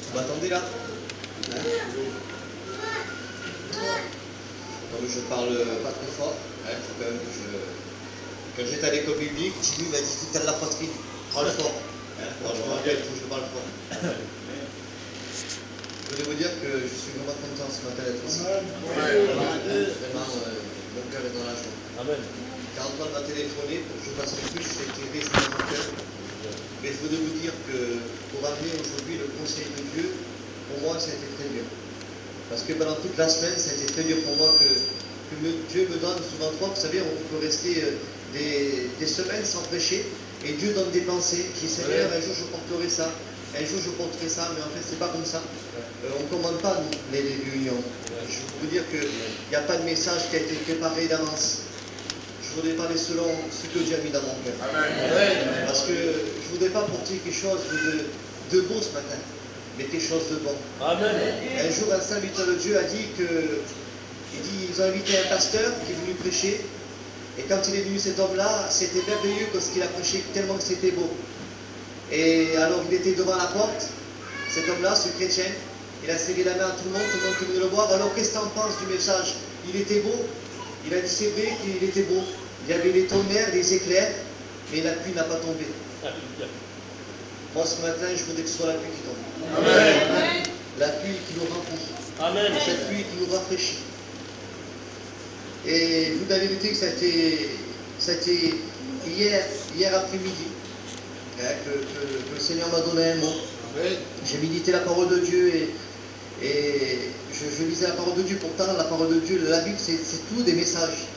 Vous m'attendez là? Hein? Comme je parle pas très fort, hein, faut quand même que quand j'étais à l'école biblique, Jimmy m'a dit « T'as de la poitrine, parle fort. Hein, alors je me rappelle, il faut que je parle fort. Je voulais vous dire que je suis vraiment content ce matin d'être ici. Vraiment, mon cœur est dans la joie. Amen. Car Antoine m'a téléphoné pour que je fasse une couche, j'ai été réjoui dans mon cœur. Mais je voulais vous dire que pour amener aujourd'hui le conseil de Dieu, pour moi, ça a été très dur. Parce que pendant toute la semaine, ça a été très dur pour moi que Dieu me donne souvent fois, vous savez, on peut rester des semaines sans prêcher, et Dieu donne des pensées. Je dis, Seigneur, un jour je porterai ça, un jour je porterai ça, mais en fait, c'est pas comme ça. On ne commande pas les réunions. Je veux vous dire qu'il n'y a pas de message qui a été préparé d'avance. Je voudrais parler selon ce que Dieu a mis dans mon cœur. Parce que je ne voudrais pas porter quelque chose de beau ce matin, mais quelque chose de bon. Amen. Un jour, un serviteur de Dieu a dit ils ont invité un pasteur qui est venu prêcher, et quand il est venu cet homme-là, c'était merveilleux ce qu'il a prêché, tellement que c'était beau. Et alors il était devant la porte, cet homme-là, ce chrétien, il a serré la main à tout le monde qui venait le voir. Alors qu'est-ce que tu en penses du message? Il était beau. Il a dit c'est vrai qu'il était beau. Il y avait les tonnerres, les éclairs, mais la pluie n'a pas tombé. Moi ce matin, je voudrais que ce soit la pluie qui tombe. Amen. La pluie qui nous remplit. Amen. Cette pluie qui nous rafraîchit. Et vous, la vérité, que ça a été hier après-midi hein, que le Seigneur m'a donné un mot. J'ai médité la parole de Dieu et je lisais la parole de Dieu. Pourtant, la parole de Dieu, la Bible, c'est tout des messages.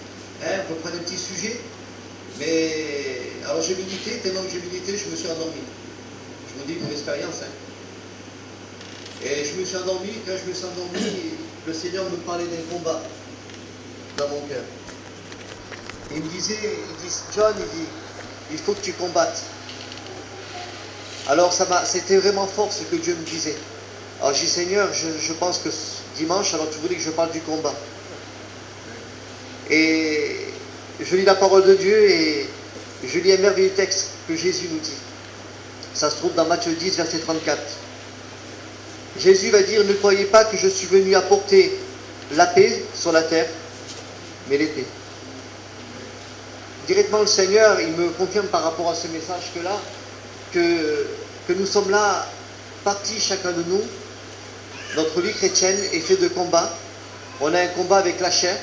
Hein, on peut prendre un petit sujet. Mais alors j'ai médité, tellement que j'ai médité, je me suis endormi. Je vous dis mon expérience. Hein. Et je me suis endormi, quand je me suis endormi, le Seigneur me parlait d'un combat dans mon cœur. Il me disait, John, il faut que tu combattes. Alors c'était vraiment fort ce que Dieu me disait. Alors j'ai dit, Seigneur, je pense que dimanche, alors tu voulais que je parle du combat. Et je lis la parole de Dieu et je lis un merveilleux texte que Jésus nous dit. Ça se trouve dans Matthieu 10, verset 34. Jésus va dire, ne croyez pas que je suis venu apporter la paix sur la terre, mais l'épée. Directement le Seigneur, il me confirme par rapport à ce message que nous sommes là, partis chacun de nous. Notre vie chrétienne est faite de combats. On a un combat avec la chair,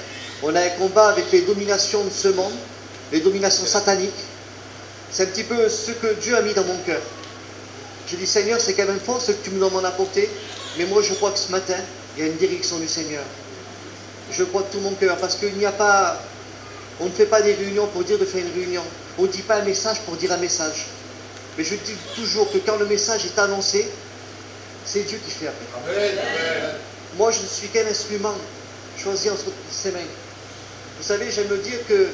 on a un combat avec les dominations de ce monde, les dominations sataniques. C'est un petit peu ce que Dieu a mis dans mon cœur. J'ai dit, Seigneur, c'est quand même fort ce que tu me demandes d'apporter, mais moi je crois que ce matin, il y a une direction du Seigneur. Je crois de tout mon cœur, parce qu'il n'y a pas... On ne fait pas des réunions pour dire de faire une réunion. On ne dit pas un message pour dire un message. Mais je dis toujours que quand le message est annoncé, c'est Dieu qui fait après. Amen. Moi, je ne suis qu'un instrument choisi entre ses mains. Vous savez, j'aime me dire que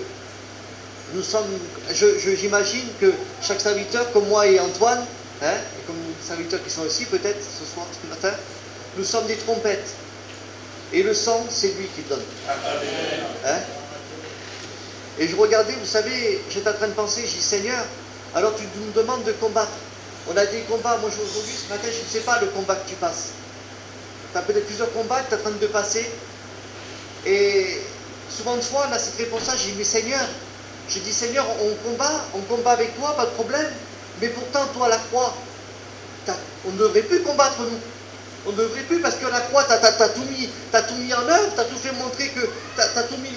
nous sommes... J'imagine que chaque serviteur, comme moi et Antoine, hein, et comme les serviteurs qui sont ici peut-être ce soir, ce matin, nous sommes des trompettes. Et le son, c'est lui qui le donne. Hein? Et je regardais, vous savez, j'étais en train de penser, j'ai dit, Seigneur, alors tu nous demandes de combattre. On a des combats, moi aujourd'hui, ce matin, je ne sais pas le combat que tu passes. Tu as peut-être plusieurs combats que tu es en train de passer. Et souvent de fois, on a cette réponse-là, j'ai dit, mais Seigneur, Seigneur, on combat avec toi, pas de problème. Mais pourtant, toi, à la croix, on ne devrait plus combattre, nous. On ne devrait plus, parce que la croix, tu as tout mis en œuvre, tu as tout fait montrer que tu as tout mis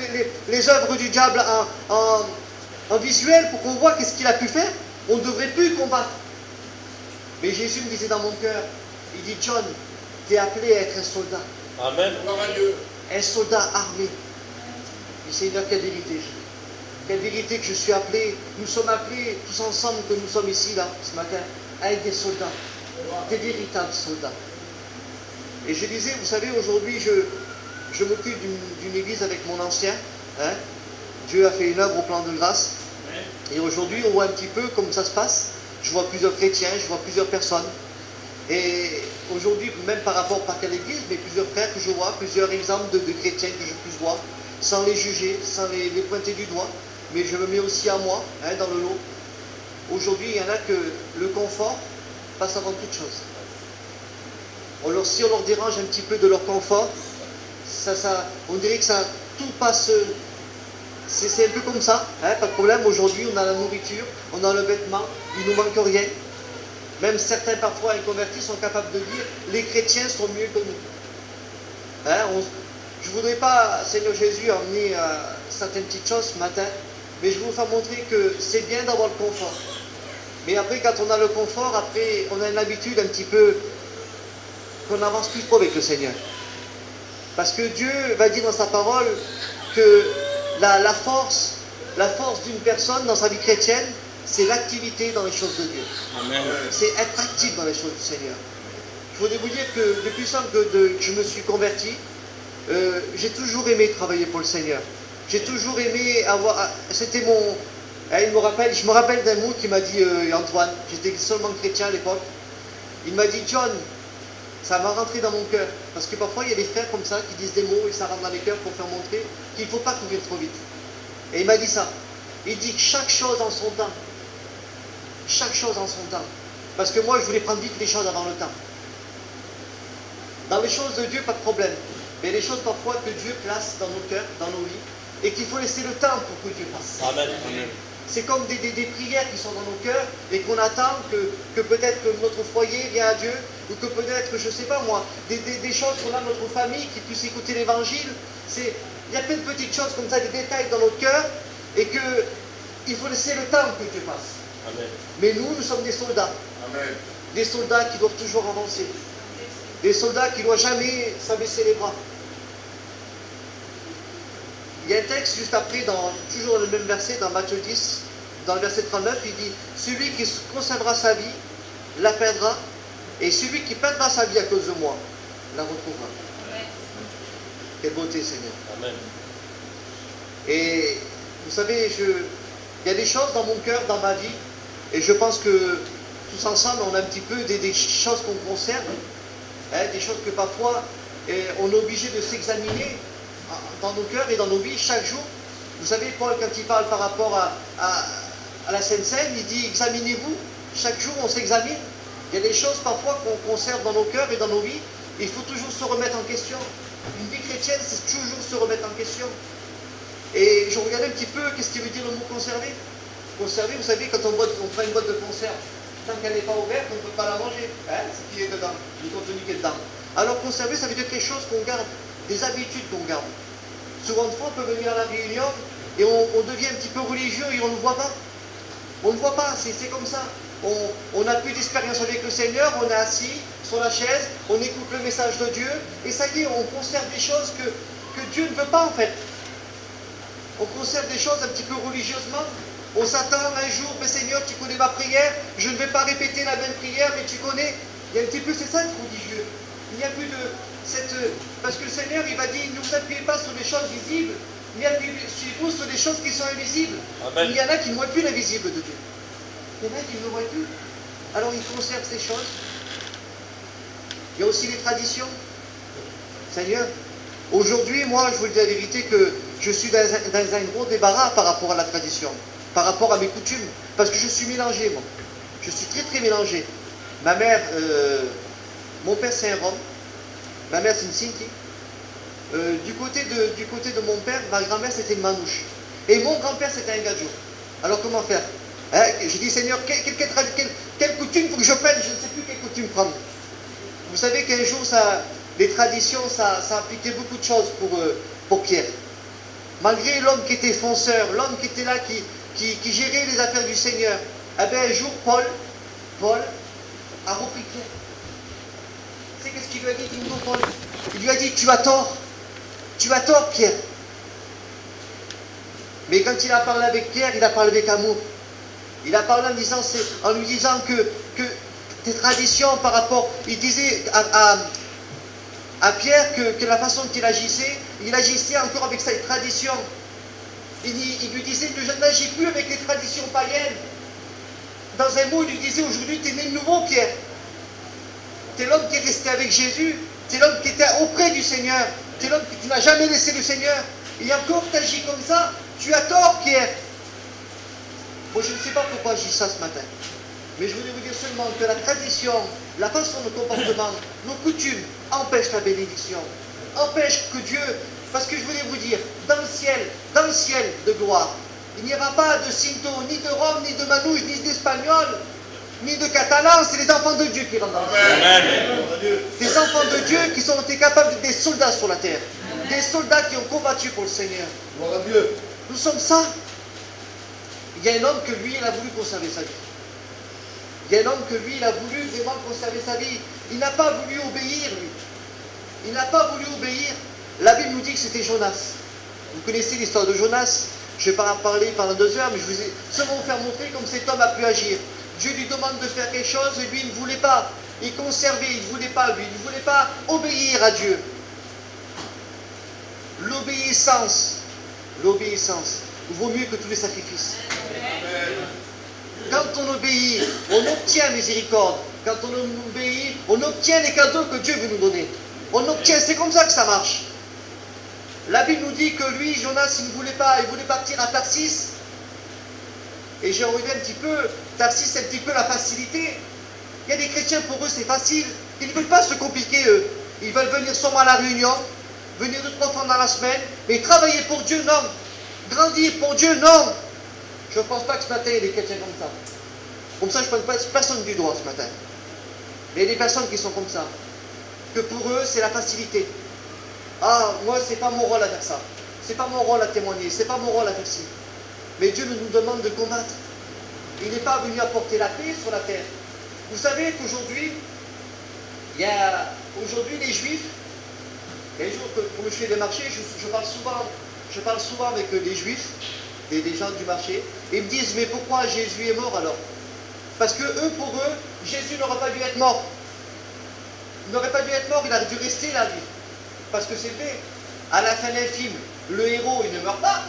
les œuvres du diable en visuel pour qu'on voit qu'est-ce qu'il a pu faire. On ne devrait plus combattre. Mais Jésus me disait dans mon cœur, il dit, John, tu es appelé à être un soldat. Amen. Un soldat armé. Et Seigneur, quelle vérité. Quelle vérité que je suis appelé. Nous sommes appelés tous ensemble, que nous sommes ici, là, ce matin, à être des soldats. Des véritables soldats. Et je disais, vous savez, aujourd'hui, je m'occupe d'une église avec mon ancien. Hein. Dieu a fait une œuvre au plan de grâce. Et aujourd'hui, on voit un petit peu comment ça se passe. Je vois plusieurs chrétiens, je vois plusieurs personnes. Et aujourd'hui, même par rapport, pas qu'à l'église, mais plusieurs frères que je vois, plusieurs exemples de chrétiens que je puisse voir, sans les juger, sans les pointer du doigt. Mais je me mets aussi à moi, hein, dans le lot. Aujourd'hui, il y en a que le confort passe avant toute chose. Si on leur dérange un petit peu de leur confort, on dirait que ça, tout passe. C'est un peu comme ça, hein, pas de problème. Aujourd'hui, on a la nourriture, on a le vêtement, il nous manque rien. Même certains, parfois inconvertis, sont capables de dire les chrétiens sont mieux que nous. Hein, je ne voudrais pas, Seigneur Jésus, emmener certaines petites choses ce matin, mais je veux vous faire montrer que c'est bien d'avoir le confort. Mais après, quand on a le confort, après, on a une habitude un petit peu qu'on n'avance plus trop avec le Seigneur. Parce que Dieu va dire dans sa parole que la force d'une personne dans sa vie chrétienne, c'est l'activité dans les choses de Dieu. C'est être actif dans les choses du Seigneur. Je voudrais vous dire que depuis que je me suis converti, j'ai toujours aimé travailler pour le Seigneur. J'ai toujours aimé avoir... C'était mon... je me rappelle d'un mot qu'il m'a dit Antoine. J'étais seulement chrétien à l'époque. Il m'a dit, John, ça m'a rentré dans mon cœur. Parce que parfois, il y a des frères comme ça qui disent des mots et ça rentre dans les cœurs pour faire montrer qu'il ne faut pas courir trop vite. Et il m'a dit ça. Il dit que chaque chose en son temps. Chaque chose en son temps. Parce que moi, je voulais prendre vite les choses avant le temps. Dans les choses de Dieu, pas de problème. Mais les choses parfois que Dieu place dans nos cœurs, dans nos vies, et qu'il faut laisser le temps pour que Dieu fasse. Amen. C'est comme des prières qui sont dans nos cœurs et qu'on attend que peut-être que notre foyer vient à Dieu, ou que peut-être, je ne sais pas moi, des choses qu'on a dans notre famille qui puissent écouter l'évangile. Il y a plein de petites choses comme ça, des détails dans notre cœur, et qu'il faut laisser le temps que Dieu fasse. Amen. Mais nous sommes des soldats. Amen. Des soldats qui doivent toujours avancer. Des soldats qui ne doivent jamais s'abaisser les bras. Il y a un texte juste après, toujours dans le même verset, dans Matthieu 10, dans le verset 39, il dit « Celui qui conservera sa vie, la perdra, et celui qui perdra sa vie à cause de moi, la retrouvera. » Quelle beauté, Seigneur. Amen. Et vous savez, il y a des choses dans mon cœur, dans ma vie, et je pense que tous ensemble, on a un petit peu des choses qu'on conserve, hein, des choses que parfois, on est obligé de s'examiner dans nos cœurs et dans nos vies chaque jour. Vous savez, Paul, quand il parle par rapport à la Sainte Seine, il dit, examinez-vous, chaque jour on s'examine. Il y a des choses parfois qu'on conserve dans nos cœurs et dans nos vies, il faut toujours se remettre en question. Une vie chrétienne, c'est toujours se remettre en question. Et je regardais un petit peu, qu'est-ce qui veut dire le mot conserver? Conserver, vous savez, quand on prend une boîte de conserve, tant qu'elle n'est pas ouverte, on ne peut pas la manger. Hein, ce qui est dedans, le contenu qui est dedans. Alors conserver, ça veut dire quelque chose qu'on garde, des habitudes qu'on garde. Souvent de fois, on peut venir à la réunion et on devient un petit peu religieux et on ne le voit pas. On ne le voit pas, c'est comme ça. On n'a plus d'expérience avec le Seigneur, on est assis sur la chaise, on écoute le message de Dieu, et ça y est, on conserve des choses que Dieu ne veut pas en fait. On conserve des choses un petit peu religieusement. On s'attend un jour, mais Seigneur, tu connais ma prière, je ne vais pas répéter la même prière, mais tu connais. Il y a un petit peu, c'est ça être religieux. Il n'y a plus de cette... Parce que le Seigneur, il va dire, ne vous appuyez pas sur les choses visibles, mais appuyez-vous sur les choses qui sont invisibles. Amen. Il y en a qui ne voient plus l'invisible de Dieu. Il y en a qui ne le voient plus. Alors ils conservent ces choses. Il y a aussi les traditions. Seigneur, aujourd'hui, moi, je vous dis la vérité que je suis dans un gros débarras par rapport à la tradition, par rapport à mes coutumes, parce que je suis mélangé, moi. Je suis très très mélangé. Ma mère, mon père c'est un Rome, ma mère c'est une Sinti. Du côté de mon père, ma grand-mère c'était une Manouche. Et mon grand-père c'était un Gadjo. Alors comment faire? Hein, je dis, Seigneur, quelle coutume faut que je prenne? Je ne sais plus quelle coutume prendre. Vous savez qu'un jour, les traditions, ça impliquait beaucoup de choses pour Pierre. Malgré l'homme qui était fonceur, l'homme qui était là, qui gérait les affaires du Seigneur, eh bien un jour, Paul a repris Pierre. Tu sais qu'est-ce qu'il lui a dit, Paul? Il lui a dit, tu as tort, Pierre. Mais quand il a parlé avec Pierre, il a parlé avec amour. Il a parlé en lui disant que tes traditions par rapport... Il disait à Pierre que la façon qu'il agissait, il agissait encore avec sa tradition. Il lui disait, je n'agis plus avec les traditions païennes. Dans un mot, il lui disait, aujourd'hui, tu es né de nouveau, Pierre. Tu es l'homme qui est resté avec Jésus. Tu es l'homme qui était auprès du Seigneur. Tu es l'homme qui n'a jamais laissé le Seigneur. Et encore, tu agis comme ça. Tu as tort, Pierre. Moi, je ne sais pas pourquoi je dis ça ce matin. Mais je voulais vous dire seulement que la tradition la façon de comportement, nos coutumes empêchent la bénédiction, empêchent que Dieu, parce que je voulais vous dire, dans le ciel de gloire, il n'y aura pas de Cinto, ni de Rome, ni de Manouche, ni d'Espagnol, ni de Catalan, c'est les enfants de Dieu qui rentrent dans le ciel. Des enfants de Dieu qui sont été capables d'être des soldats sur la terre, des soldats qui ont combattu pour le Seigneur. Gloire à Dieu. Nous sommes ça. Il y a un homme que lui, il a voulu conserver sa vie. Il y a un homme que lui, il a voulu vraiment conserver sa vie. Il n'a pas voulu obéir, lui. Il n'a pas voulu obéir. La Bible nous dit que c'était Jonas. Vous connaissez l'histoire de Jonas. Je ne vais pas en parler pendant 2 heures, mais je vous ai seulement vous faire montrer comme cet homme a pu agir. Dieu lui demande de faire quelque chose et lui, il ne voulait pas. Il conservait, il ne voulait pas, lui. Il ne voulait pas obéir à Dieu. L'obéissance vaut mieux que tous les sacrifices. Quand on obéit, on obtient miséricorde. Quand on obéit, on obtient les cadeaux que Dieu veut nous donner. On obtient, c'est comme ça que ça marche. La Bible nous dit que lui, Jonas, il ne voulait pas, il voulait partir à Tarsis. Et j'ai envie un petit peu, Tarsis, c'est un petit peu la facilité. Il y a des chrétiens, pour eux, c'est facile. Ils ne veulent pas se compliquer, eux. Ils veulent venir seulement à la réunion, venir 2-3 fois dans la semaine, mais travailler pour Dieu, non. Grandir pour Dieu, non. Je ne pense pas que ce matin, il y ait des chrétiens comme ça. Comme ça, je ne prends personne du doigt ce matin. Mais il y a des personnes qui sont comme ça. Que pour eux, c'est la facilité. Ah, moi, c'est pas mon rôle à faire ça. C'est pas mon rôle à témoigner. C'est pas mon rôle à faire ci. Mais Dieu nous demande de combattre. Il n'est pas venu apporter la paix sur la terre. Vous savez qu'aujourd'hui, il y a aujourd'hui les Juifs. Il y a un jour, quand je fais des marchés, je parle souvent avec des Juifs, des gens du marché, et ils me disent, mais pourquoi Jésus est mort alors? Parce que eux, pour eux, Jésus n'aurait pas dû être mort. Il n'aurait pas dû être mort, il aurait dû rester là, lui. Parce que c'est vrai, à la fin d'un film, le héros, il ne meurt pas.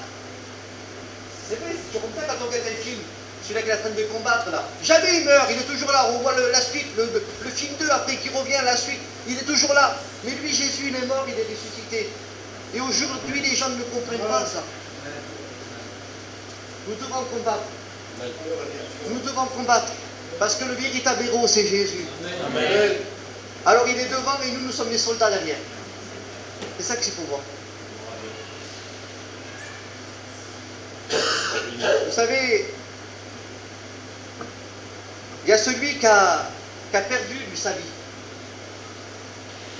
C'est vrai, c'est toujours comme ça quand on regarde un film, celui-là qui est en train de combattre là. Jamais il meurt, il est toujours là, on voit la suite, le film 2 après qui revient, la suite, il est toujours là. Mais lui, Jésus, il est mort, il est ressuscité. Et aujourd'hui, les gens ne comprennent pas ça. Nous devons combattre. Nous devons combattre. Parce que le véritable héros, c'est Jésus. Amen. Alors il est devant et nous sommes les soldats derrière. C'est ça qu'il faut voir. Vous savez, il y a celui qui a perdu lui, sa vie.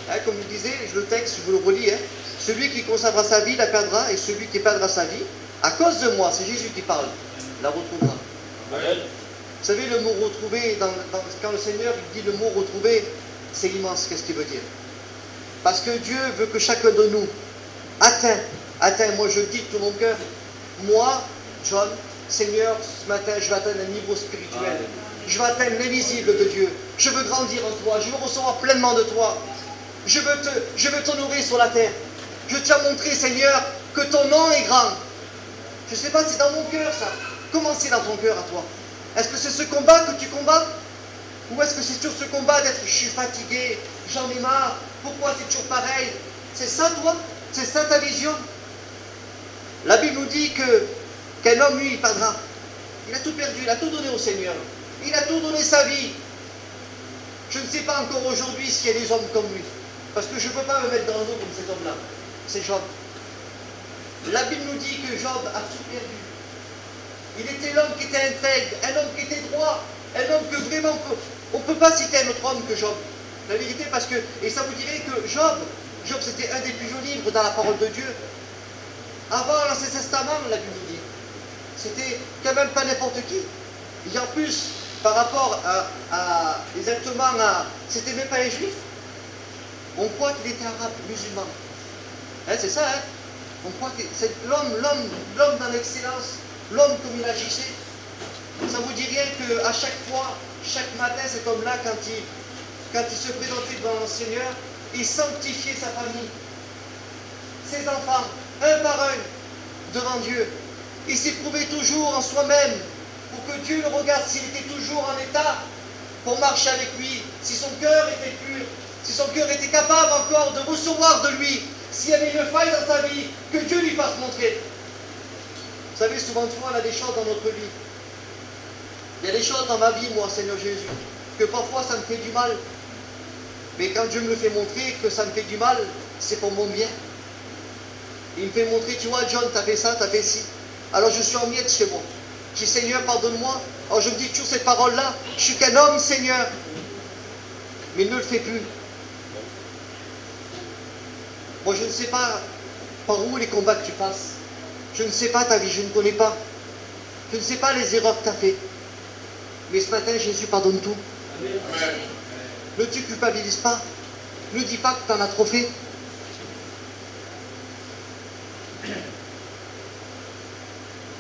Hein, comme il disait, le texte, je vous le relis, hein, celui qui conservera sa vie la perdra, et celui qui perdra sa vie, à cause de moi, c'est Jésus qui parle, la retrouvera. Amen. Vous savez, le mot retrouver, quand le Seigneur il dit le mot retrouver, c'est immense, qu'est-ce qu'il veut dire? Parce que Dieu veut que chacun de nous atteint, moi je le dis de tout mon cœur, moi, John, Seigneur, ce matin, je vais atteindre un niveau spirituel. Je veux atteindre l'invisible de Dieu. Je veux grandir en toi. Je veux recevoir pleinement de toi. Je veux t'honorer sur la terre. Je tiens à montrer, Seigneur, que ton nom est grand. Je ne sais pas si c'est dans mon cœur, ça. Comment c'est dans ton cœur à toi? Est-ce que c'est ce combat que tu combats? Ou est-ce que c'est toujours ce combat d'être, je suis fatigué, j'en ai marre, pourquoi c'est toujours pareil? C'est ça, toi? C'est ça ta vision? La Bible nous dit qu'un homme, lui, il perdra. Il a tout perdu, il a tout donné au Seigneur. Il a tout donné sa vie. Je ne sais pas encore aujourd'hui s'il y a des hommes comme lui. Parce que je ne peux pas me mettre dans l'eau comme cet homme-là. C'est Job. La Bible nous dit que Job a tout perdu. Il était l'homme qui était intègre, un homme qui était droit, un homme que vraiment... On ne peut pas citer un autre homme que Job. La vérité, parce que... Et ça vous dirait que Job c'était un des plus jolis livres dans la parole de Dieu. Avant l'Ancien Testament, la Bible nous dit. C'était quand même pas n'importe qui. Et en plus, par rapport exactement à... C'était même pas un juif. On croit qu'il était arabe, musulman. Hein, c'est ça, hein? On croit que c'est l'homme dans l'excellence, l'homme comme il agissait. Ça vous dit rien qu'à chaque fois, chaque matin, cet homme-là, quand il se présentait devant le Seigneur, il sanctifiait sa famille, ses enfants, un par un, devant Dieu. Il s'éprouvait toujours en soi-même pour que Dieu le regarde s'il était toujours en état pour marcher avec lui, si son cœur était pur, si son cœur était capable encore de recevoir de lui, s'il y avait une faille dans sa vie, que Dieu lui fasse montrer. Vous savez, souvent de fois, on a des choses dans notre vie. Il y a des choses dans ma vie, moi, Seigneur Jésus, que parfois ça me fait du mal. Mais quand Dieu me le fait montrer que ça me fait du mal, c'est pour mon bien. Il me fait montrer, tu vois, John, t'as fait ça, t'as fait ci. Alors je suis en miettes chez moi. Je dis, Seigneur, pardonne-moi. Alors je me dis toujours cette parole-là, je suis qu'un homme, Seigneur. Mais il ne le fait plus. Moi, je ne sais pas par où les combats que tu passes. Je ne sais pas ta vie, je ne connais pas. Je ne sais pas les erreurs que tu as faites. Mais ce matin, Jésus pardonne tout. Amen. Ne te culpabilise pas. Ne dis pas que tu en as trop fait.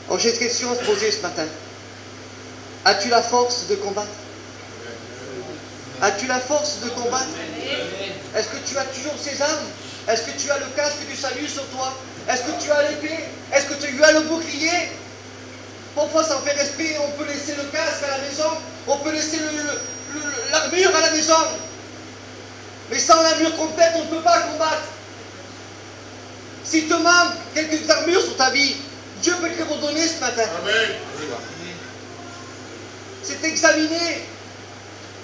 Alors j'ai une question à te poser ce matin. As-tu la force de combattre? As-tu la force de combattre? Est-ce que tu as toujours ces armes? Est-ce que tu as le casque du salut sur toi? Est-ce que tu as l'épée? Est-ce que tu as le bouclier? Parfois ça fait respect, on peut laisser le casque à la maison, on peut laisser l'armure à la maison. Mais sans l'armure complète, on ne peut pas combattre. S'il te manque quelques armures sur ta vie, Dieu peut te les redonner ce matin. Amen. C'est examiner.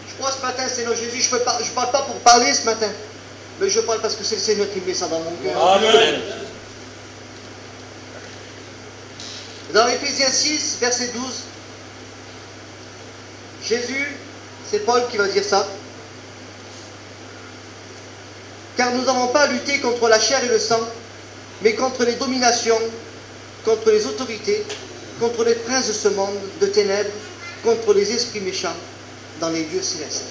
Je crois ce matin, Seigneur Jésus, je ne parle pas pour parler ce matin, mais je parle parce que c'est le Seigneur qui met ça dans mon cœur. Amen. Dans Éphésiens 6, verset 12, Jésus, c'est Paul qui va dire ça. Car nous n'avons pas à lutter contre la chair et le sang, mais contre les dominations, contre les autorités, contre les princes de ce monde de ténèbres, contre les esprits méchants dans les lieux célestes.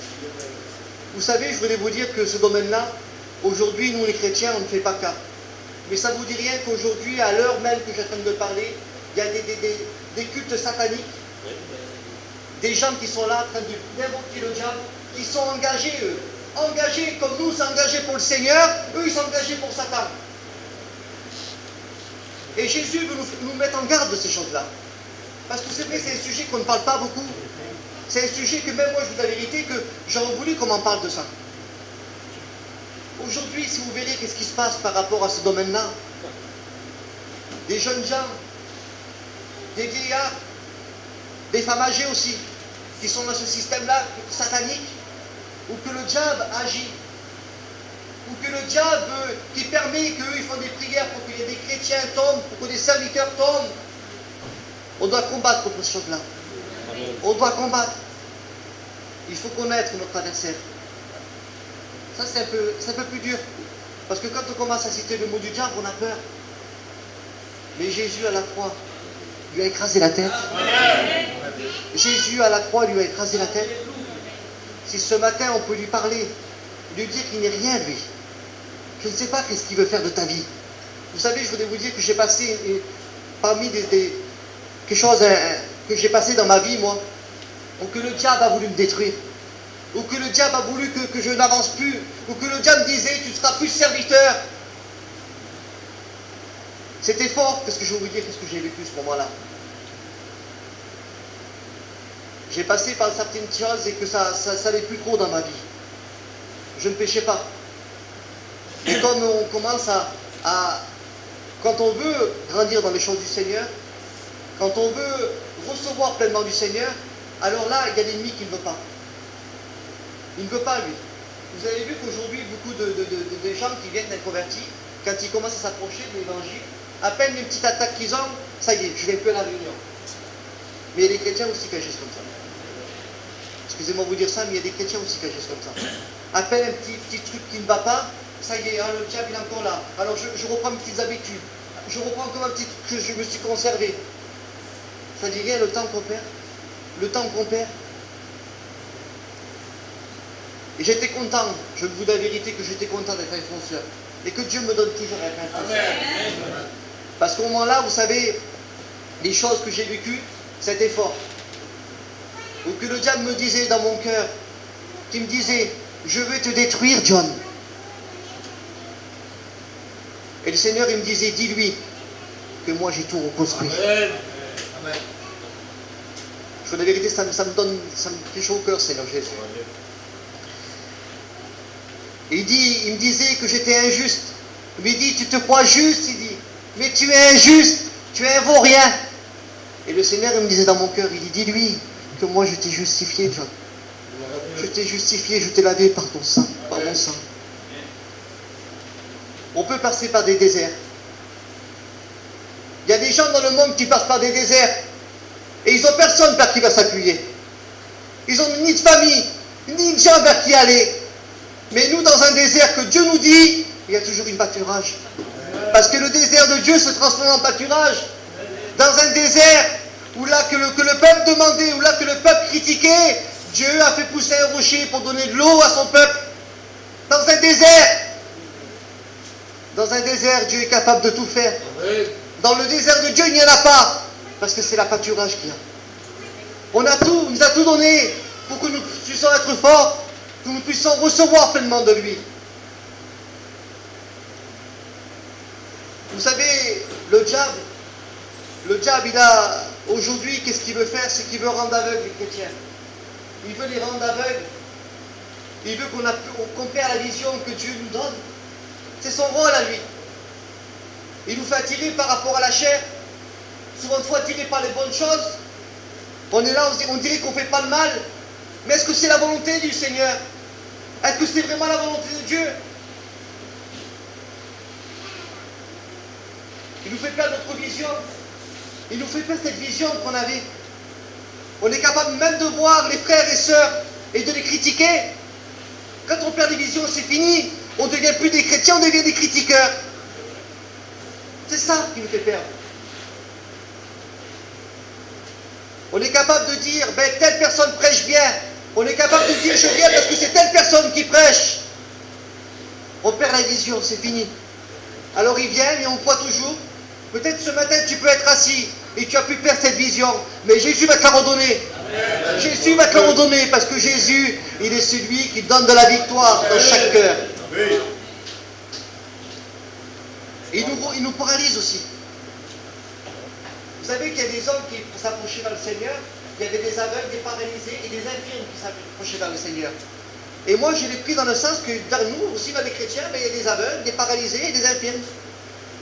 Vous savez, je voulais vous dire que ce domaine-là, aujourd'hui, nous les chrétiens, on ne fait pas cas. Mais ça ne vous dit rien qu'aujourd'hui, à l'heure même que je suis en train de parler, il y a des cultes sataniques, des gens qui sont là en train d'invoquer le diable, qui sont engagés, eux. Engagés comme nous, c'est engagés pour le Seigneur, eux, ils sont engagés pour Satan. Et Jésus veut nous mettre en garde de ces choses-là. Parce que c'est vrai, c'est un sujet qu'on ne parle pas beaucoup. C'est un sujet que même moi, je vous dis la vérité, que j'aurais voulu qu'on m'en parle de ça. Aujourd'hui, si vous verrez qu'est-ce qui se passe par rapport à ce domaine-là, des jeunes gens, des vieillards, des femmes âgées aussi, qui sont dans ce système-là satanique, où que le diable agit, ou que le diable qui permet qu'eux ils font des prières pour que des chrétiens tombent, pour que des serviteurs tombent. On doit combattre contre ces choses-là. On doit combattre. Il faut connaître notre adversaire. Ça c'est un peu plus dur. Parce que quand on commence à citer le mot du diable, on a peur. Mais Jésus à la croix lui a écrasé la tête. Jésus à la croix lui a écrasé la tête. Si ce matin on peut lui parler, lui dire qu'il n'est rien lui. Je ne sais pas qu'est-ce qu'il veut faire de ta vie. Vous savez, je voudrais vous dire que j'ai passé parmi quelque chose que j'ai passé dans ma vie, moi, ou que le diable a voulu me détruire, ou que le diable a voulu que je n'avance plus, ou que le diable disait tu ne seras plus serviteur. C'était fort, qu'est-ce que je vais vous dire, qu'est-ce que j'ai vécu ce moment-là. J'ai passé par certaines choses et que ça n'allait plus trop dans ma vie. Je ne péchais pas. Et comme on commence quand on veut grandir dans les choses du Seigneur, quand on veut recevoir pleinement du Seigneur, alors là, il y a l'ennemi qui ne veut pas. Il ne veut pas, lui. Vous avez vu qu'aujourd'hui, beaucoup de gens qui viennent d'être convertis, quand ils commencent à s'approcher de l'évangile, à peine une petite attaque qu'ils ont, ça y est, je ne viens plus à la réunion. Mais il y a des chrétiens aussi qui agissent comme ça. Excusez-moi de vous dire ça, mais il y a des chrétiens aussi qui agissent comme ça. À peine un petit truc qui ne va pas, ça y est, hein, le diable il est encore là. Alors je reprends mes petites habitudes. Je reprends comme un petit truc que je me suis conservé. Ça dit rien, le temps qu'on perd. Le temps qu'on perd. Et j'étais content, je vous dis la vérité, que j'étais content d'être un fonceur. Et que Dieu me donne toujours un fonceur. Parce qu'au moment-là, vous savez, les choses que j'ai vécues, c'était fort. Ou que le diable me disait dans mon cœur, qui me disait, je vais te détruire, John. Et le Seigneur, il me disait, dis-lui que moi j'ai tout reconstruit. Amen. Je vous dis la vérité, ça me fait chaud au cœur, Seigneur Jésus. Et il me disait que j'étais injuste. Il me dit, tu te crois juste, il dit, mais tu es injuste, tu es un vaurien. Et le Seigneur, il me disait dans mon cœur, il dit, dis-lui que moi je t'ai justifié, John. Je t'ai justifié, je t'ai lavé par ton sang, par mon sang. On peut passer par des déserts. Il y a des gens dans le monde qui passent par des déserts et ils n'ont personne vers qui va s'appuyer. Ils n'ont ni de famille, ni de gens vers qui aller. Mais nous, dans un désert que Dieu nous dit, il y a toujours une pâturage. Parce que le désert de Dieu se transforme en pâturage. Dans un désert où là que le peuple demandait, où là que le peuple critiquait, Dieu a fait pousser un rocher pour donner de l'eau à son peuple. Dans un désert, Dieu est capable de tout faire. Dans le désert de Dieu, il n'y en a pas. Parce que c'est la pâturage qu'il y a. On a tout, il nous a tout donné pour que nous puissions être forts, que nous puissions recevoir pleinement de lui. Vous savez, le diable, il a, aujourd'hui, qu'est-ce qu'il veut faire? C'est qu'il veut rendre aveugles les chrétiens. Il veut les rendre aveugles. Il veut qu'on perd la vision que Dieu nous donne. C'est son rôle à lui. Il nous fait attirer par rapport à la chair. Souvent de fois attiré par les bonnes choses. On est là, on dirait qu'on ne fait pas le mal. Mais est-ce que c'est la volonté du Seigneur? Est-ce que c'est vraiment la volonté de Dieu? Il nous fait perdre notre vision. Il nous fait perdre cette vision qu'on avait. On est capable même de voir les frères et sœurs et de les critiquer. Quand on perd les visions, c'est fini. On ne devient plus des chrétiens, on devient des critiqueurs. C'est ça qui nous fait perdre. On est capable de dire, ben, telle personne prêche bien. On est capable de dire, je viens parce que c'est telle personne qui prêche. On perd la vision, c'est fini. Alors il vient et on croit toujours. Peut-être ce matin tu peux être assis et tu as pu perdre cette vision. Mais Jésus va te la redonner. Jésus va te la redonner parce que Jésus, il est celui qui donne de la victoire dans chaque cœur. Et il nous paralyse aussi. Vous savez qu'il y a des hommes qui s'approchaient vers le Seigneur. Il y avait des aveugles, des paralysés et des infirmes qui s'approchaient vers le Seigneur. Et moi, je l'ai pris dans le sens que vers nous, aussi vers les chrétiens, mais il y a des aveugles, des paralysés et des infirmes.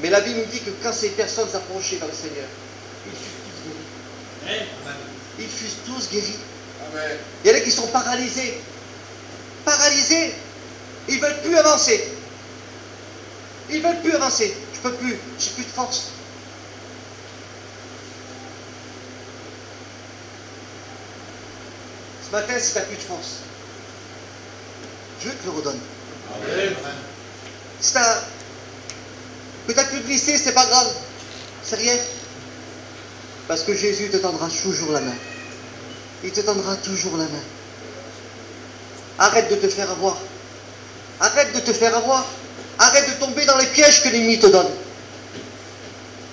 Mais la Bible nous dit que quand ces personnes s'approchaient vers le Seigneur, ils furent tous guéris. Ils furent tous guéris. Amen. Il y en a qui sont paralysés. Paralysés. Ils ne veulent plus avancer. Ils ne veulent plus avancer. Je ne peux plus. Je n'ai plus de force. Ce matin, si tu n'as plus de force, Dieu te le redonne. Amen. Si que tu as pu glisser, c'est pas grave. C'est rien. Parce que Jésus te tendra toujours la main. Il te tendra toujours la main. Arrête de te faire avoir. Arrête de te faire avoir. Arrête de tomber dans les pièges que l'ennemi te donne.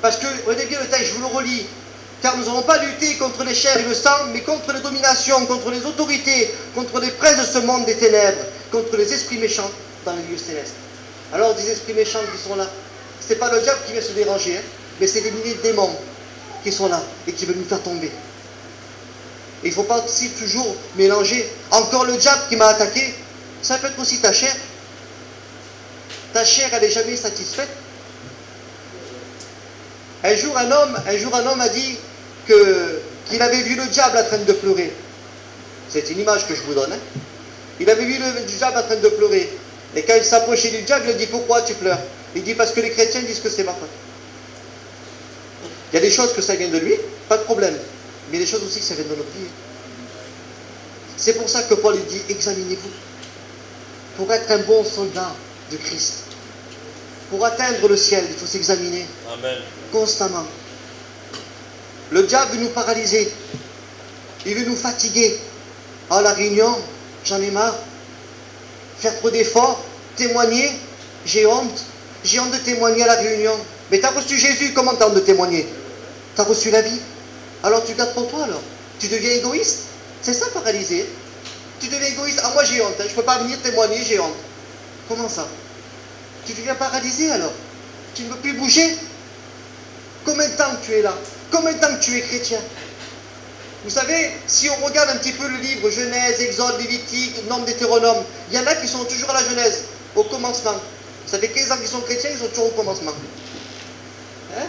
Parce que, regardez bien le texte, je vous le relis. Car nous n'avons pas lutté contre les chairs et le sang, mais contre les dominations, contre les autorités, contre les princes de ce monde des ténèbres, contre les esprits méchants dans les lieux célestes. Alors, des esprits méchants qui sont là, ce n'est pas le diable qui vient se déranger, hein, mais c'est des milliers de démons qui sont là et qui veulent nous faire tomber. Et il ne faut pas aussi toujours mélanger. Encore le diable qui m'a attaqué, ça peut être aussi ta chair. Ta chair, elle n'est jamais satisfaite. Un jour, un homme a dit qu'il avait vu le diable en train de pleurer. C'est une image que je vous donne. Hein. Il avait vu le diable en train de pleurer. Et quand il s'approchait du diable, il dit, pourquoi tu pleures? Il dit, parce que les chrétiens disent que c'est ma faute. Il y a des choses que ça vient de lui, pas de problème. Mais il y a des choses aussi que ça vient de notre vie. C'est pour ça que Paul il dit, examinez-vous. Pour être un bon soldat de Christ. Pour atteindre le ciel, il faut s'examiner. Amen. Constamment. Le diable veut nous paralyser. Il veut nous fatiguer. Ah, la réunion, j'en ai marre. Faire trop d'efforts, témoigner, j'ai honte. J'ai honte de témoigner à la réunion. Mais tu as reçu Jésus, comment tu as honte de témoigner? Tu as reçu la vie. Alors tu gardes pour toi alors. Tu deviens égoïste. C'est ça, paralysé. Tu deviens égoïste. Ah, moi j'ai honte, hein. Je ne peux pas venir témoigner, j'ai honte. Comment ça? Tu deviens paralysé alors. Tu ne peux plus bouger. Combien de temps que tu es là? Combien de temps que tu es chrétien? Vous savez, si on regarde un petit peu le livre Genèse, Exode, Lévitique, Nombre, Deutéronome, il y en a qui sont toujours à la Genèse, au commencement. Vous savez, 15 ans qu'ils sont chrétiens, ils sont toujours au commencement. Hein?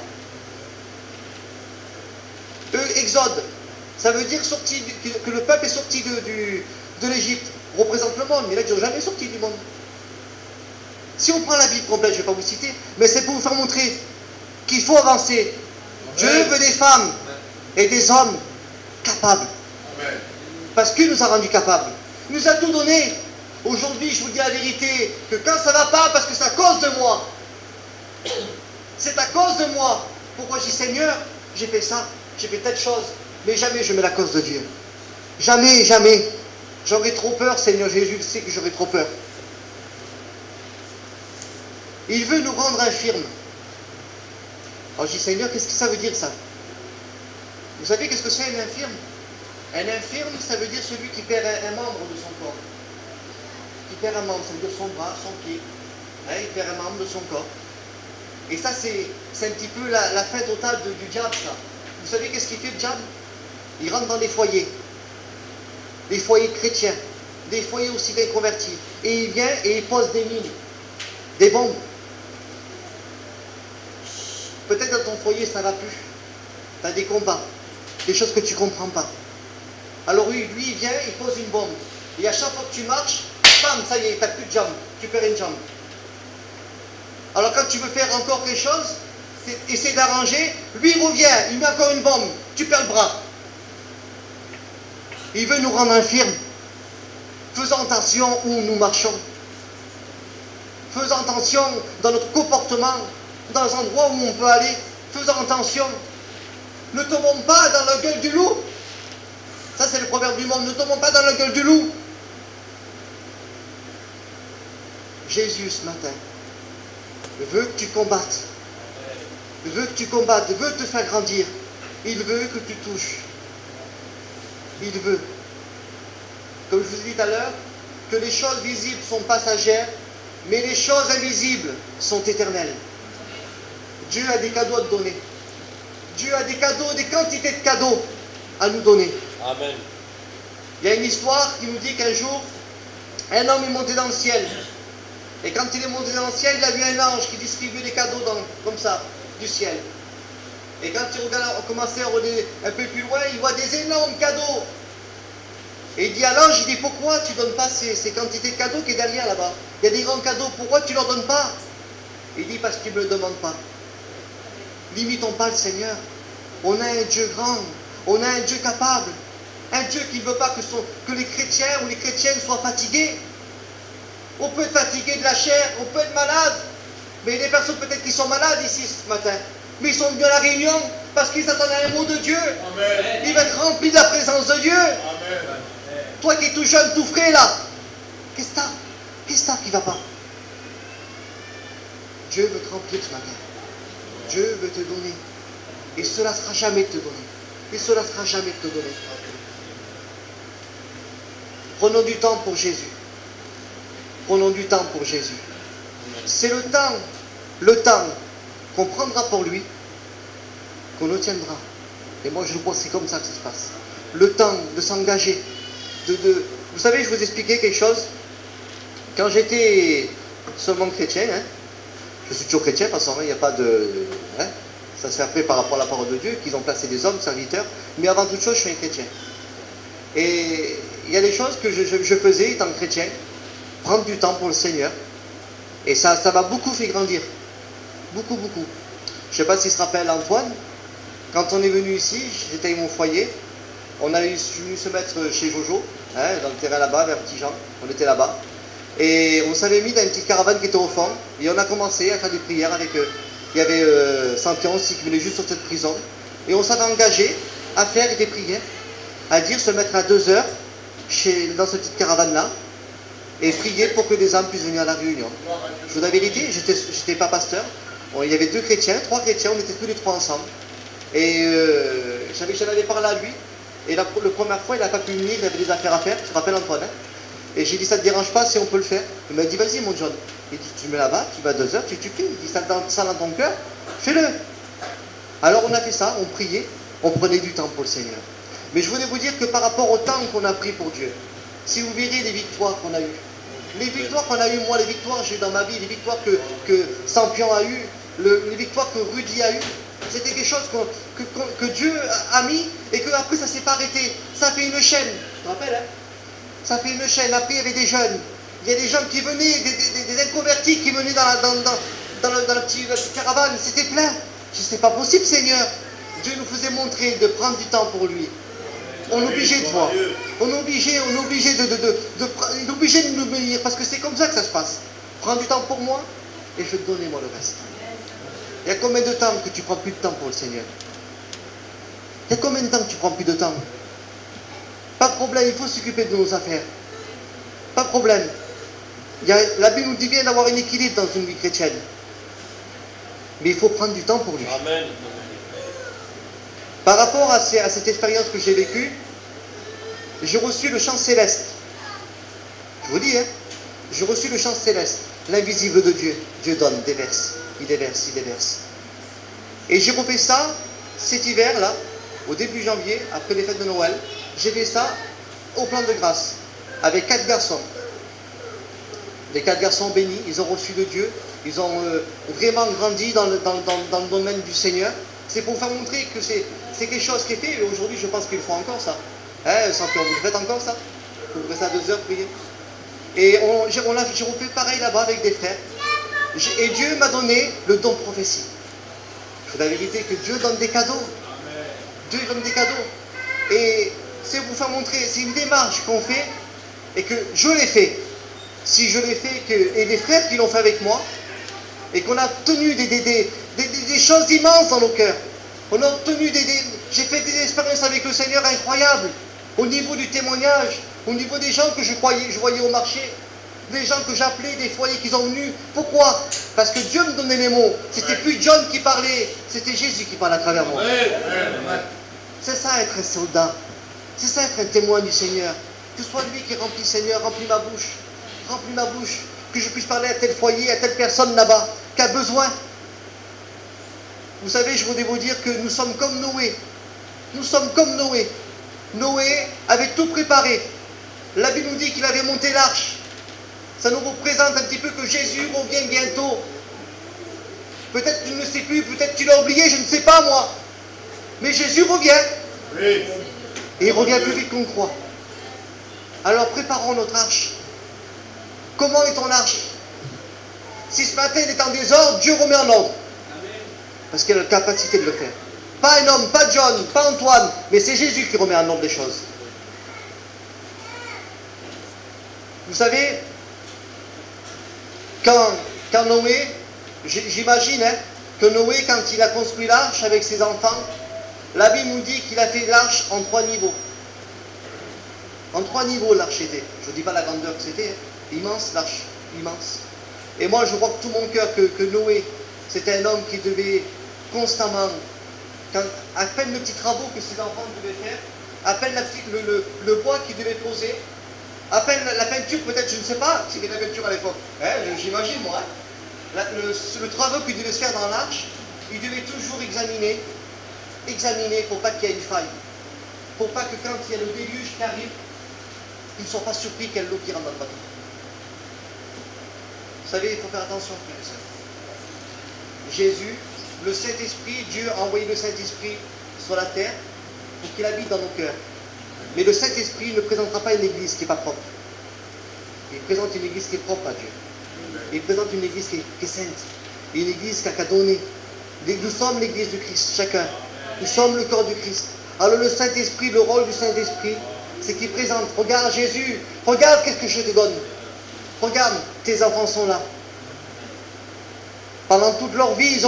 Exode, ça veut dire que le peuple est sorti de l'Égypte. représente le monde, mais là, ils n'ont jamais sorti du monde. Si on prend la Bible complète, je ne vais pas vous citer, mais c'est pour vous faire montrer qu'il faut avancer. Dieu veut des femmes et des hommes capables. Parce qu'il nous a rendus capables. Il nous a tout donné. Aujourd'hui, je vous dis la vérité, que quand ça ne va pas, parce que c'est à cause de moi. C'est à cause de moi. Pourquoi je dis Seigneur, j'ai fait ça, j'ai fait telle chose, mais jamais je mets la cause de Dieu. Jamais, jamais. J'aurais trop peur, Seigneur Jésus sait que j'aurais trop peur. Il veut nous rendre infirmes. Alors je dis Seigneur, qu'est-ce que ça veut dire ça? Vous savez qu'est-ce que c'est un infirme? Un infirme, ça veut dire celui qui perd un membre de son corps. Qui perd un membre, ça veut dire son bras, son pied. Hein, il perd un membre de son corps. Et ça, c'est un petit peu la fin totale du diable, ça. Vous savez qu'est-ce qu'il fait, le diable? Il rentre dans des foyers chrétiens, des foyers aussi d'inconvertis. Et il vient et il pose des mines, des bombes. Peut-être dans ton foyer, ça ne va plus. Tu as des combats, des choses que tu ne comprends pas. Alors lui, il vient, il pose une bombe. Et à chaque fois que tu marches, bam, ça y est, tu n'as plus de jambe, tu perds une jambe. Alors quand tu veux faire encore quelque chose, essaie d'arranger, lui il revient, il met encore une bombe, tu perds le bras. Il veut nous rendre infirmes. Faisons attention où nous marchons. Faisons attention dans notre comportement, dans les endroits où on peut aller. Faisons attention. Ne tombons pas dans la gueule du loup. Ça c'est le proverbe du monde, ne tombons pas dans la gueule du loup. Jésus ce matin veut que tu combattes. Il veut que tu combattes, il veut te faire grandir. Il veut que tu touches. Il veut. Comme je vous ai dit tout à l'heure, que les choses visibles sont passagères, mais les choses invisibles sont éternelles. Dieu a des cadeaux à te donner. Dieu a des cadeaux, des quantités de cadeaux à nous donner. Amen. Il y a une histoire qui nous dit qu'un jour, un homme est monté dans le ciel. Et quand il est monté dans le ciel, il a vu un ange qui distribuait des cadeaux comme ça, du ciel. Et quand il commençait à regarder un peu plus loin, il voit des énormes cadeaux. Et il dit à l'ange, il dit, pourquoi tu ne donnes pas ces quantités de cadeaux qui est derrière là-bas? Il y a des grands cadeaux, pourquoi tu ne leur donnes pas? Il dit, parce que tu ne me le demandes pas. N'imitons pas le Seigneur. On a un Dieu grand, on a un Dieu capable. Un Dieu qui ne veut pas que les chrétiens ou les chrétiennes soient fatigués. On peut être fatigué de la chair, on peut être malade. Mais il y a des personnes peut-être qui sont malades ici ce matin. Mais ils sont venus à la réunion parce qu'ils attendent un mot de Dieu. Amen. Ils vont être remplis de la présence de Dieu. Amen. Toi qui es tout jeune, tout frais là, qu'est-ce que t'as? Qu'est-ce que t'as qui ne va pas? Dieu veut te remplir ce matin. Dieu veut te donner. Et cela ne sera jamais de te donner. Et cela ne sera jamais de te donner. Prenons du temps pour Jésus. Prenons du temps pour Jésus. C'est le temps qu'on prendra pour lui, qu'on le tiendra. Et moi je crois que c'est comme ça que ça se passe. Le temps de s'engager. Vous savez, je vous expliquais quelque chose. Quand j'étais seulement chrétien, hein, je suis toujours chrétien de toute façon, il n'y a pas de... Hein, ça se fait après par rapport à la parole de Dieu, qu'ils ont placé des hommes, serviteurs. Mais avant toute chose, je suis un chrétien. Et il y a des choses que je faisais étant chrétien. Prendre du temps pour le Seigneur. Et ça m'a beaucoup fait grandir. Beaucoup, beaucoup. Je ne sais pas s'il se rappelle Antoine. Quand on est venu ici, j'étais avec mon foyer. On est venu se mettre chez Jojo, hein, dans le terrain là-bas, vers Petit Jean. On était là-bas. Et on s'avait mis dans une petite caravane qui était au fond. Et on a commencé à faire des prières avec eux. Il y avait Sampion aussi qui venait juste sortir de prison. Et on s'avait engagé à faire des prières. À dire se mettre à 2 heures dans cette petite caravane-là. Et prier pour que des âmes puissent venir à la réunion. Je vous dis la vérité, j'étais pas pasteur. Bon, il y avait 2 chrétiens, 3 chrétiens, on était tous les 3 ensemble. Et j'en avais parlé à lui. Et la première fois, il n'a pas pu venir, il avait des affaires à faire. Tu te rappelles Antoine, hein? Et j'ai dit, ça ne te dérange pas si on peut le faire? Il m'a dit, vas-y mon John. Il dit, tu mets là-bas, tu vas à 2 heures, tu pries. Il dit, ça dans ton cœur, fais-le. Alors on a fait ça, on priait, on prenait du temps pour le Seigneur. Mais je voulais vous dire que par rapport au temps qu'on a pris pour Dieu, si vous verrez les victoires qu'on a eues, les victoires qu'on a eues, moi, les victoires que j'ai eues dans ma vie, les victoires que Sampion a eues, les victoires que Rudy a eues, c'était quelque chose que Dieu a mis et qu'après ça ne s'est pas arrêté. Ça fait une chaîne. Tu te rappelles, hein? Ça fait une chaîne. Après, il y avait des jeunes. Il y a des gens qui venaient, des inconvertis qui venaient dans la petite caravane. C'était plein. Je dis, c'est pas possible, Seigneur. Dieu nous faisait montrer de prendre du temps pour lui. On est obligé de voir. On est obligé de nous bénir parce que c'est comme ça que ça se passe. Prends du temps pour moi et je vais te donner moi le reste. Il y a combien de temps que tu prends plus de temps pour le Seigneur? Il y a combien de temps que tu prends plus de temps? Pas de problème, il faut s'occuper de nos affaires. Pas de problème. La Bible nous dit bien d'avoir un équilibre dans une vie chrétienne. Mais il faut prendre du temps pour lui. Amen. Par rapport à cette expérience que j'ai vécue, j'ai reçu le chant céleste. Je vous dis, hein, j'ai reçu le chant céleste, l'invisible de Dieu. Dieu donne, déverse, il déverse, il déverse. Et j'ai refait ça cet hiver-là, au début janvier, après les fêtes de Noël. J'ai fait ça au plan de grâce, avec 4 garçons. Les 4 garçons bénis, ils ont reçu de Dieu, ils ont vraiment grandi dans le domaine du Seigneur. C'est pour faire montrer que c'est quelque chose qui est fait, et aujourd'hui je pense qu'il faut encore ça. Hein, champion, vous faites encore ça? Vous restez à 2 heures prier. Et j'ai refait pareil là-bas avec des frères. Et Dieu m'a donné le don de prophétie. Je vous la vérité que Dieu donne des cadeaux. Dieu donne des cadeaux. Et c'est pour vous faire montrer, c'est une démarche qu'on fait, et que je l'ai fait. Si je l'ai fait, et les frères qui l'ont fait avec moi, et qu'on a obtenu des choses immenses dans nos cœurs. On a obtenu j'ai fait des expériences avec le Seigneur incroyables, au niveau du témoignage, au niveau des gens que je voyais au marché, des gens que j'appelais, des foyers qui sont venus. Pourquoi? Parce que Dieu me donnait les mots. C'était plus John qui parlait, c'était Jésus qui parlait à travers moi. C'est ça être un soldat. C'est ça être un témoin du Seigneur. Que ce soit lui qui remplit, Seigneur, remplis ma bouche. Remplis ma bouche. Que je puisse parler à tel foyer, à telle personne là-bas, qui a besoin. Vous savez, je voudrais vous dire que nous sommes comme Noé. Nous sommes comme Noé. Noé avait tout préparé. La Bible nous dit qu'il avait monté l'arche. Ça nous représente un petit peu que Jésus revient bientôt. Peut-être tu ne le sais plus, peut-être tu l'as oublié, je ne sais pas moi. Mais Jésus revient. Oui. Et il revient plus vite qu'on croit. Alors préparons notre arche. Comment est ton arche? Si ce matin il est en désordre, Dieu remet en ordre. Parce qu'il a la capacité de le faire. Pas un homme, pas John, pas Antoine, mais c'est Jésus qui remet en ordre les choses. Vous savez, quand Noé, j'imagine que Noé, quand il a construit l'arche avec ses enfants, la Bible nous dit qu'il a fait l'arche en 3 niveaux. En 3 niveaux l'arche était. Je ne dis pas la grandeur que c'était, immense l'arche, immense. Et moi je crois que tout mon cœur que Noé, c'était un homme qui devait constamment, à peine les petits travaux que ses enfants devaient faire, à peine le bois qu'il devait poser, à peine la peinture peut-être, je ne sais pas, s'il y avait de la peinture à l'époque, j'imagine moi, le travail qu'il devait se faire dans l'arche, il devait toujours examiner pour pas qu'il y ait une faille, pour pas que quand il y a le déluge qui arrive, ils ne soient pas surpris qu'il y a l'eau qui rentre dans le bateau. Vous savez, il faut faire attention, frères et sœurs. Jésus, le Saint-Esprit, Dieu a envoyé le Saint-Esprit sur la terre pour qu'il habite dans nos cœurs. Mais le Saint-Esprit ne présentera pas une église qui n'est pas propre. Il présente une église qui est propre à Dieu. Il présente une église qui est sainte. Et une église qui a qu'à donner. Nous sommes l'église du Christ, chacun. Nous sommes le corps du Christ. Alors le Saint-Esprit, le rôle du Saint-Esprit, c'est qu'il présente. Regarde Jésus, regarde qu'est-ce que je te donne. Regarde, tes enfants sont là. Pendant toute leur vie,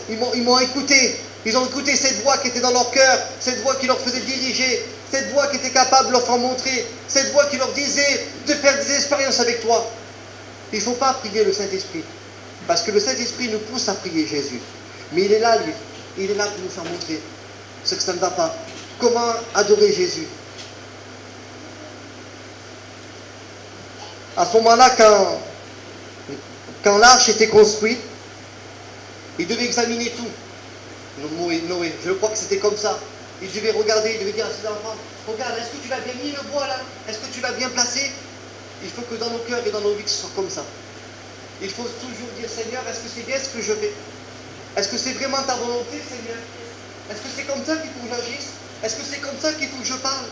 ils m'ont écouté. Ils ont écouté cette voix qui était dans leur cœur, cette voix qui leur faisait diriger, cette voix qui était capable de leur faire montrer, cette voix qui leur disait de faire des expériences avec toi. Il ne faut pas prier le Saint-Esprit, parce que le Saint-Esprit nous pousse à prier Jésus. Mais il est là, lui. Il est là pour nous faire montrer ce que ça ne va pas. Comment adorer Jésus. À ce moment-là, quand l'arche était construite, il devait examiner tout. Noé, je crois que c'était comme ça. Il devait regarder, il devait dire à ses enfants, regarde, est-ce que tu l'as bien mis le bois là? Est-ce que tu l'as bien placé? Il faut que dans nos cœurs et dans nos vies, ce soit comme ça. Il faut toujours dire, Seigneur, est-ce que c'est bien ce que je fais? Est-ce que c'est vraiment ta volonté, Seigneur? Est-ce que c'est comme ça qu'il faut que j'agisse? Est-ce que c'est comme ça qu'il faut que je parle?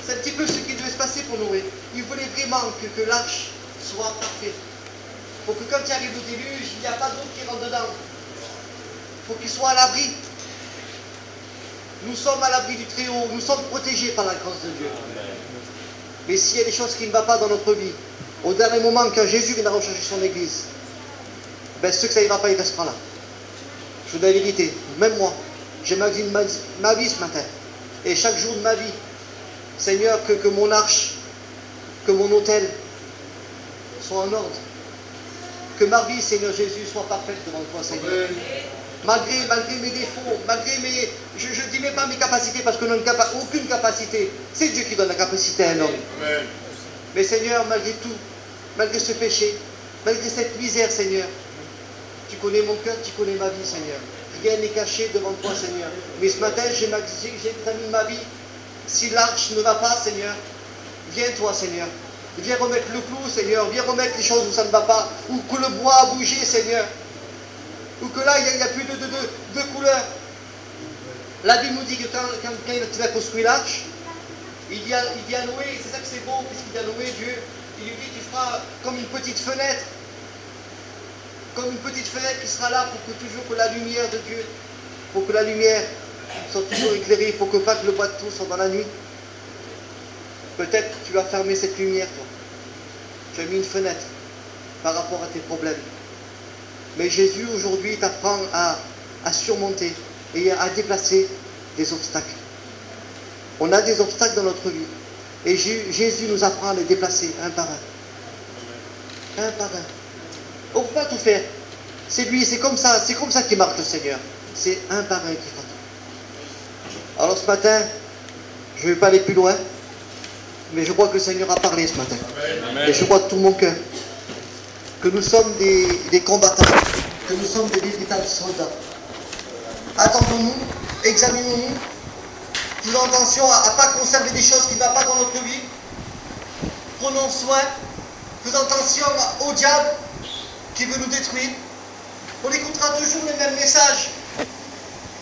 C'est un petit peu ce qui devait se passer pour Noé. Il voulait vraiment que l'arche soit parfaite. Pour que quand il arrive au déluge, il n'y a pas d'eau qui rentre dedans. Pour qu'il soit à l'abri. Nous sommes à l'abri du Très-Haut. Nous sommes protégés par la grâce de Dieu. Mais s'il y a des choses qui ne vont pas dans notre vie, au dernier moment, quand Jésus viendra rechercher son église, ben ceux que ça n'ira pas, ils resteront là. Je vous dis la vérité. Même moi, j'ai ma vie ce matin. Et chaque jour de ma vie, Seigneur, que mon arche, que mon autel soit en ordre. Que ma vie, Seigneur Jésus, soit parfaite devant toi, Seigneur. Malgré mes défauts, malgré mes... Je ne dis même pas mes capacités, parce qu'on n'a aucune capacité. C'est Dieu qui donne la capacité à un homme. Amen. Mais Seigneur, malgré tout, malgré ce péché, malgré cette misère, Seigneur, tu connais mon cœur, tu connais ma vie, Seigneur. Rien n'est caché devant toi, Seigneur. Mais ce matin, j'examine ma vie. Si l'arche ne va pas, Seigneur, viens toi, Seigneur. Viens remettre le clou, Seigneur. Viens remettre les choses où ça ne va pas. Ou que le bois a bougé, Seigneur. Ou que là, il n'y a plus de couleur. La Bible nous dit que quand il a construit l'arche, il dit à Noé, c'est ça que c'est beau, puisqu'il dit à Noé, Dieu, il lui dit, tu feras comme une petite fenêtre. Comme une petite fenêtre qui sera là pour que toujours que la lumière de Dieu, pour que la lumière soit toujours éclairée, pour que pas que le bois de tout soit dans la nuit. Peut-être que tu vas fermer cette lumière, toi. Tu as mis une fenêtre par rapport à tes problèmes. Mais Jésus, aujourd'hui, t'apprend à surmonter et à déplacer des obstacles. On a des obstacles dans notre vie. Et Jésus nous apprend à les déplacer un par un. Un par un. On ne peut pas tout faire. C'est lui, c'est comme ça qui marche le Seigneur. C'est un par un qui fera tout. Alors ce matin, je ne vais pas aller plus loin, mais je crois que le Seigneur a parlé ce matin. Amen. Et je crois de tout mon cœur que nous sommes des combattants, que nous sommes des véritables soldats. Attendons-nous, examinons-nous, faisons attention à ne pas conserver des choses qui ne vont pas dans notre vie. Prenons soin, faisons attention au diable qui veut nous détruire. On écoutera toujours les mêmes messages.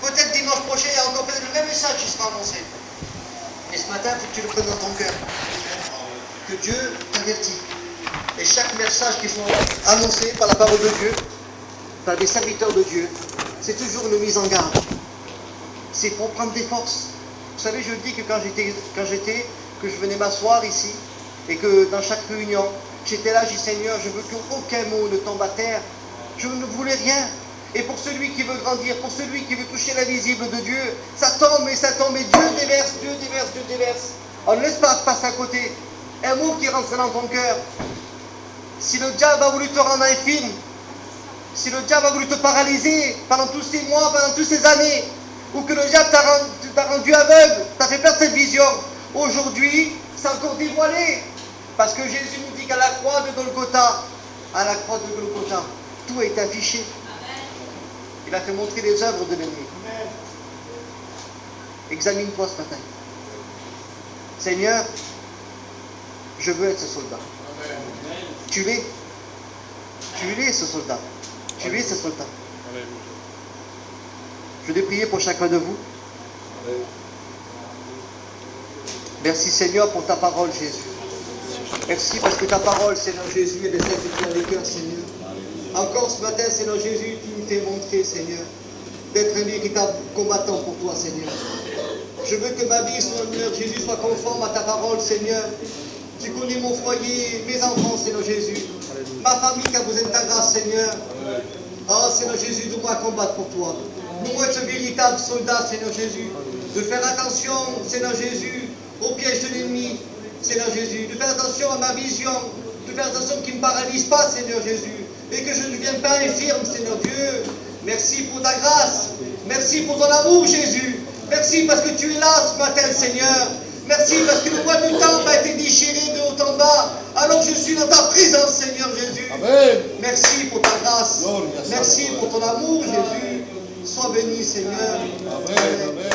Peut-être dimanche prochain, il y a encore peut-être le même message qui sera annoncé. Et ce matin, il faut que tu le prennes dans ton cœur. Que Dieu t'avertit. Et chaque message qui sont annoncés par la parole de Dieu, par des serviteurs de Dieu, c'est toujours une mise en garde. C'est pour prendre des forces. Vous savez, je dis que que je venais m'asseoir ici, et que dans chaque réunion, j'étais là, j'ai dit Seigneur, je veux qu'aucun mot ne tombe à terre. Je ne voulais rien. Et pour celui qui veut grandir, pour celui qui veut toucher la visible de Dieu, ça tombe et ça tombe et Dieu déverse, Dieu déverse, Dieu déverse. On ne laisse pas passer à côté. Un mot qui rentre dans ton cœur. Si le diable a voulu te rendre infirme, si le diable a voulu te paralyser pendant tous ces mois, pendant toutes ces années, ou que le diable t'a rendu aveugle, t'a fait perdre cette vision, aujourd'hui, c'est encore dévoilé. Parce que Jésus nous dit qu'à la croix de Golgotha, tout est affiché. Il a fait montrer les œuvres de l'ennemi. Examine-toi ce matin. Seigneur, je veux être ce soldat. Tu l'es. Tu l'es ce soldat. Tu es ce soldat. Je vais prier pour chacun de vous. Merci Seigneur pour ta parole, Jésus. Merci parce que ta parole, Seigneur Jésus, est de celle qui dans les cœurs, Seigneur. Encore ce matin, Seigneur Jésus, tu nous fais montrer, Seigneur, d'être un véritable combattant pour toi, Seigneur. Je veux que ma vie, Seigneur Jésus, soit conforme à ta parole, Seigneur. Tu connais mon foyer, mes enfants, Seigneur Jésus. Ma famille qui a besoin de ta grâce, Seigneur. Oh, Seigneur Jésus, de moi combattre pour toi. Nous être un véritable soldat, Seigneur Jésus. De faire attention, Seigneur Jésus, aux pièges de l'ennemi, Seigneur Jésus. De faire attention à ma vision. De faire attention qu'il ne me paralyse pas, Seigneur Jésus. Et que je ne devienne pas infirme, Seigneur Dieu. Merci pour ta grâce. Merci pour ton amour, Jésus. Merci parce que tu es là ce matin, Seigneur. Merci parce que le voile du temple a été déchiré de haut en bas. Alors je suis dans ta présence, Seigneur Jésus. Amen. Merci pour ta grâce. Merci pour ton amour, Jésus. Sois béni, Seigneur. Amen. Amen.